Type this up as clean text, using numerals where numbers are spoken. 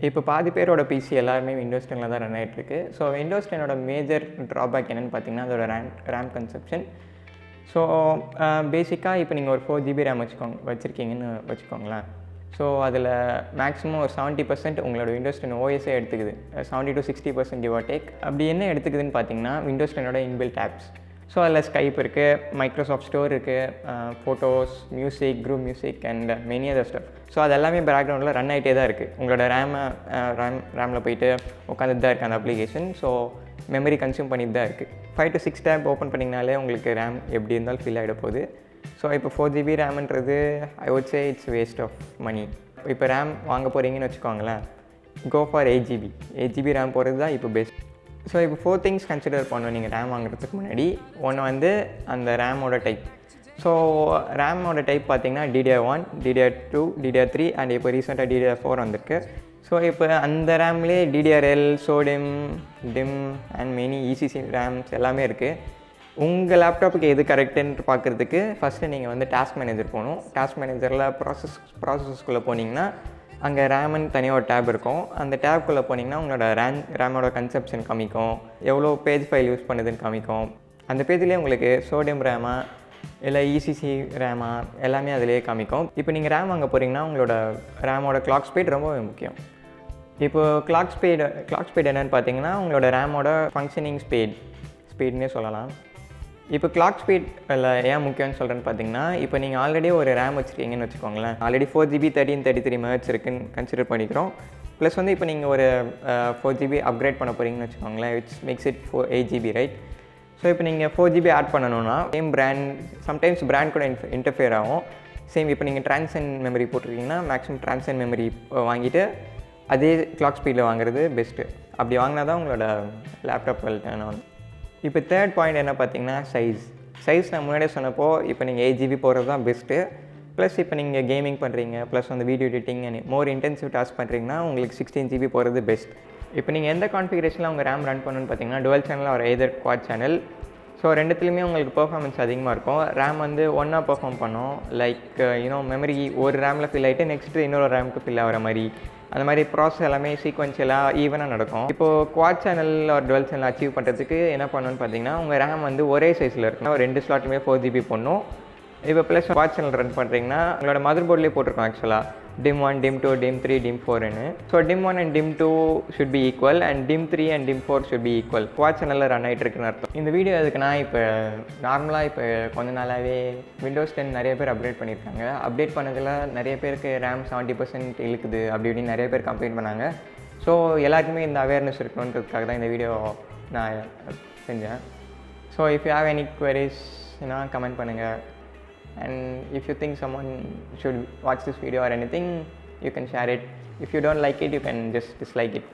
இப்போ பாதி பேரோட பிசி எல்லாருமே விண்டோஸ் 10ல தான் ரன் ஆகிட்டுருக்கு. ஸோ விண்டோஸ் 10ஓட மேஜர் ட்ராபேக் என்னென்னு பார்த்தீங்கன்னா அதோட ரேம் கன்சப்ஷன். ஸோ பேசிக்காக இப்போ நீங்கள் ஒரு 4 GB ரேம் வச்சுருக்கீங்கன்னு வச்சுக்கோங்களேன். ஸோ அதில் மேக்ஸிமம் ஒரு 70% உங்களோட விண்டோஸ் 10 ஓஎஸே எடுத்துக்குது. 70 to 60% கிவ் ஆர் டேக். அப்படி என்ன எடுத்துக்குதுன்னு பார்த்தீங்கன்னா விண்டோஸ் 10ஓட இன்பில்ட் ஆப்ஸ். ஸோ அதில் ஸ்கைப் இருக்குது, மைக்ரோசாஃப்ட் ஸ்டோர் இருக்குது, photos, music, group music and many other stuff. So அது எல்லாமே பேக்ரவுண்டில் ரன் ஆகிட்டே தான் இருக்குது. உங்களோட ரேமில் போயிட்டு உட்காந்துட்டு தான் இருக்குது அந்த அப்ளிகேஷன். ஸோ மெமரி கன்சியூம் பண்ணிட்டு தான் இருக்குது. 5 to 6 டேப் ஓப்பன் பண்ணிங்கனாலே உங்களுக்கு ரேம் எப்படி இருந்தாலும் ஃபில் ஆகிட போகுது. ஸோ இப்போ 4 GB ரேம்ன்றது I would say it's waste of money. இப்போ ரேம் வாங்க போகிறீங்கன்னு வச்சுக்கோங்களேன், go for 8 GB. 8 GB RAM போகிறது தான் இப்போ பெஸ்ட். ஸோ இப்போ 4 திங்ஸ் கன்சிடர் பண்ணணும் நீங்கள் ரேம் வாங்குறதுக்கு முன்னாடி. ஒன்று வந்து அந்த ரேமோட டைப். ஸோ ரேமோட டைப் பார்த்தீங்கன்னா DDR1, DDR2, DDR3 அண்ட் இப்போ ரீசெண்டாக DDR4 வந்திருக்கு. ஸோ இப்போ அந்த ரேம்லேயே DDRL, SODIMM, DIMM and many ECC ரேம்ஸ் எல்லாமே இருக்குது. உங்கள் லேப்டாப்புக்கு எது கரெக்டுன்னு பார்க்குறதுக்கு ஃபஸ்ட்டு நீங்கள் வந்து டாஸ்க் மேனேஜர் போகணும். டாஸ்க் மேனேஜரில் ப்ராசஸஸ்குள்ளே போனீங்கன்னா அங்கே ரேம்னு தனியாக ஒரு டேப் இருக்கும். அந்த டேப்குள்ளே போனீங்கன்னா உங்களோட ரேமோட கன்சப்ஷன் காமிக்கும், எவ்வளோ பேஜ் ஃபைல் யூஸ் பண்ணுதுன்னு காமிக்கும். அந்த பேஜ்லேயே உங்களுக்கு SODIMM ரேமா இல்லை ECC ரேமா எல்லாமே அதிலேயே காமிக்கும். இப்போ நீங்கள் ரேம் வாங்க போகிறீங்கன்னா உங்களோட ரேமோட கிளாக் ஸ்பீட் ரொம்பவே முக்கியம். இப்போது கிளாக் ஸ்பீட் என்னென்னு பார்த்தீங்கன்னா உங்களோட ரேமோட ஃபங்க்ஷனிங் ஸ்பீட்னே சொல்லலாம். இப்போ கிளாக் ஸ்பீட் இல்லை ஏன் முக்கியம்னு சொல்கிறேன்னு பார்த்தீங்கன்னா, இப்போ நீங்கள் ஆல்ரெடி ஒரு ரேம் வச்சுருக்கீங்கன்னு வச்சுக்கோங்களேன். ஆல்ரெடி 4 GB 1333 MHz இருக்குன்னு கன்சிடர் பண்ணிக்கிறோம். ப்ளஸ் வந்து இப்போ நீங்கள் ஒரு 4 GB அப்கிரேட் பண்ண போகிறீங்கன்னு வச்சுக்கோங்களேன், which makes it 8 GB right. So இப்போ நீங்கள் 4 GB ஆட் பண்ணணும்னா சேம் சம்டைம்ஸ் பிராண்ட் கூட இன்டர்ஃபியர் ஆகும். சேம் இப்போ நீங்கள் ட்ரான்சென்ட் மெமரி போட்டிருக்கீங்கன்னா மேக்ஸிமம் ட்ரான்சென்ட் மெமரி வாங்கிட்டு அதே கிளாக் ஸ்பீடில் வாங்குறது பெஸ்ட்டு. அப்படி வாங்கினா தான் உங்களோட லேப்டாப் வெல்டான. இப்போ தேர்ட் பாயிண்ட் என்ன பார்த்தீங்கன்னா சைஸ் நான் முன்னாடியே சொன்னப்போ இப்போ நீங்கள் 8 GB போகிறது தான் பெஸ்ட்டு. ப்ளஸ் இப்போ நீங்கள் கேமிங் பண்ணுறீங்க, ப்ளஸ் வந்து video editing and more intensive task பண்ணுறீங்கன்னா உங்களுக்கு 16 GB போகிறது பெஸ்ட். இப்போ நீங்கள் எந்த கான்ஃபிகரேஷனில் உங்கள் ரேம் ரன் பண்ணணுன்னு பார்த்தீங்கன்னா டுவல் சேனல் ஒரு எதர் குவாட் சேனல். ஸோ ரெண்டுத்துலேயுமே உங்களுக்கு பெர்ஃபார்மன்ஸ் அதிகமாக இருக்கும். ரேம் வந்து ஒன்றா பெர்ஃபார்ம் பண்ணும். லைக் மெமரி ஒரு ரேமில் ஃபில் ஆகிட்டு நெக்ஸ்ட்டு இன்னொரு ரேமுக்கு ஃபில் ஆகிற மாதிரி அந்த மாதிரி ப்ராசஸ் எல்லாமே சீக்வன்ஷியலாக ஈவனாக நடக்கும். இப்போது குவாட் சேனல் ஒரு டுவல் சேனல் அச்சீவ் பண்ணுறதுக்கு என்ன பண்ணணும்னு பார்த்தீங்கன்னா உங்கள் ரேம் வந்து ஒரே சைஸில் இருக்கணும். 2 ஸ்லாட்டுமே 4 GB போடணும். இப்போ ப்ளஸ் குவாட் சேனல் ரன் பண்ணுறீங்கன்னா உங்களோட மதர் போர்ட்லேயே போட்டிருக்கோம் ஆக்சுவலாக DIMM1, DIMM2, DIMM3, DIMM4ன்னு. So DIMM1 and DIMM2 should be equal and DIMM3 and DIMM4 should be equal. Quad சேனலில் ரன் ஆகிட்டு இருக்குன்னு அர்த்தம். இந்த வீடியோ எதுக்குன்னா இப்போ நார்மலாக இப்போ கொஞ்ச நாளாகவே விண்டோஸ் 10 நிறைய பேர் அப்டேட் பண்ணியிருக்காங்க. அப்டேட் பண்ணதில் நிறைய பேருக்கு ரேம் 70% இழுக்குது அப்படி இப்படின்னு நிறைய பேர் கம்ப்ளைண்ட் பண்ணாங்க. ஸோ எல்லாருக்குமே இந்த அவேர்னஸ் இருக்கணுன்றதுக்காக தான் இந்த வீடியோ நான் செஞ்சேன். So if you have any queries comment பண்ணுங்கள். And if you think someone should watch this video or anything, you can share it. If you don't like it, you can just dislike it.